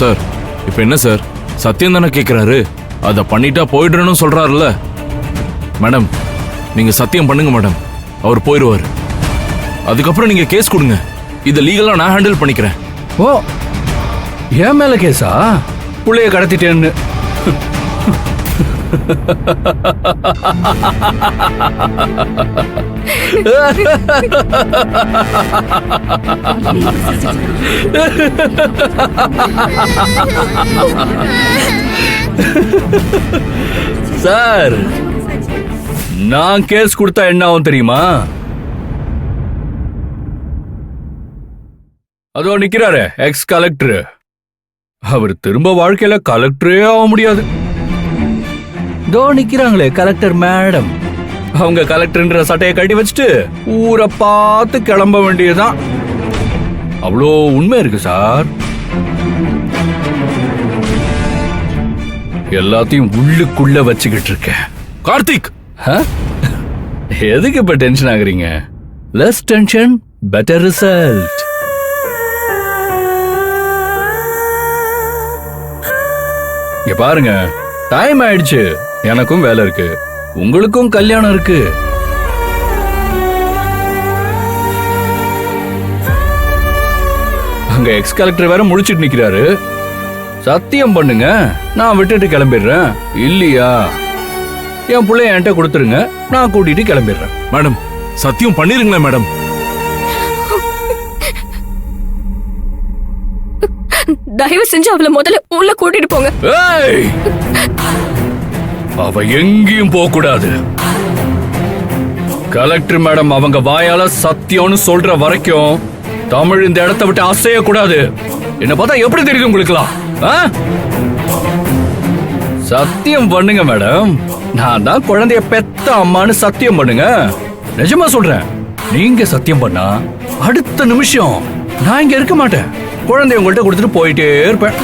Sir இப்ப என்ன sir, சத்தியம் தானே கேக்குறாரு, அதை பண்ணிட்டா போயிடுறேன்னு சொல்றாருல்ல. மேடம் நீங்க சத்தியம் பண்ணுங்க மேடம், அவர் போயிடுவார். அதுக்கப்புறம் நீங்க கேஸ் கொடுங்க, இதை லீகலா நான் ஹேண்டில் பண்ணிக்கிறேன். ஓ, என் மேல கேஸா? புள்ளைய கடத்திட்டேன்னு. சார், நான் கேஸ் கொடுத்தா என்ன ஆகும் தெரியுமா? அதோ நிக்கிறாரு எக்ஸ் கலெக்டர், அவர் திரும்ப வாழ்க்கையில கலெக்டரே ஆக முடியாது. தோ நிக்கிறாங்களே கலெக்டர் மேடம், அவங்க கலெக்டர்ன்ற சட்டையை கட்டி வச்சுட்டு ஊரை பார்த்து கிளம்ப வேண்டியதுதான். அவ்வளோ உண்மை இருக்கு சார். எல்லாத்தையும் உள்ளுக்குள்ள வச்சுக்கிட்டு இருக்கேன். கார்த்திக், எதுக்கு இப்ப டென்ஷன் ஆகுறீங்க? Less tension better result. இங்க பாருங்க, டைம் ஆயிடுச்சு. எனக்கும் வேலை இருக்கு, உங்களுக்கும் கல்யாணம் இருக்கு. அங்க எக்ஸ் கலெக்டர் வேற முழிச்சிட்டு நிக்கிறாரு. சத்தியம் பண்ணுங்க, நான் விட்டுட்டு கிளம்பிடுறேன். இல்லையா என் பிள்ளைய என்கிட்ட கொடுத்துருங்க, நான் கூட்டிட்டு கிளம்பிடுறேன். மேடம் சத்தியம் பண்ணிருங்களேன் மேடம். தயவு செஞ்சு அவளை முதல்ல உள்ள கூட்டிட்டு போங்க. அவ எங்கேயும் போக கூடாது. கலெக்டர் மேடம் அவங்க வாயால சத்தியம்னு சொல்ற வரைக்கும் தமிழ் இந்த இடத்தை விட்டு அசைய கூடாது. என்ன பார்த்தா எப்படி தெரியுது உங்களுக்குலாம்? சத்தியம் பண்ணுங்க மேடம், நான் தான் குழந்தைய பெத்த அம்மான்னு சத்தியம் பண்ணுங்க. நிஜமா சொல்றேன், நீங்க சத்தியம் பண்ணா அடுத்த நிமிஷம் நான் இங்க இருக்க மாட்டேன். குழந்தைய உங்கள்கிட்ட கொடுத்துட்டு போயிட்டே இருப்பேன்.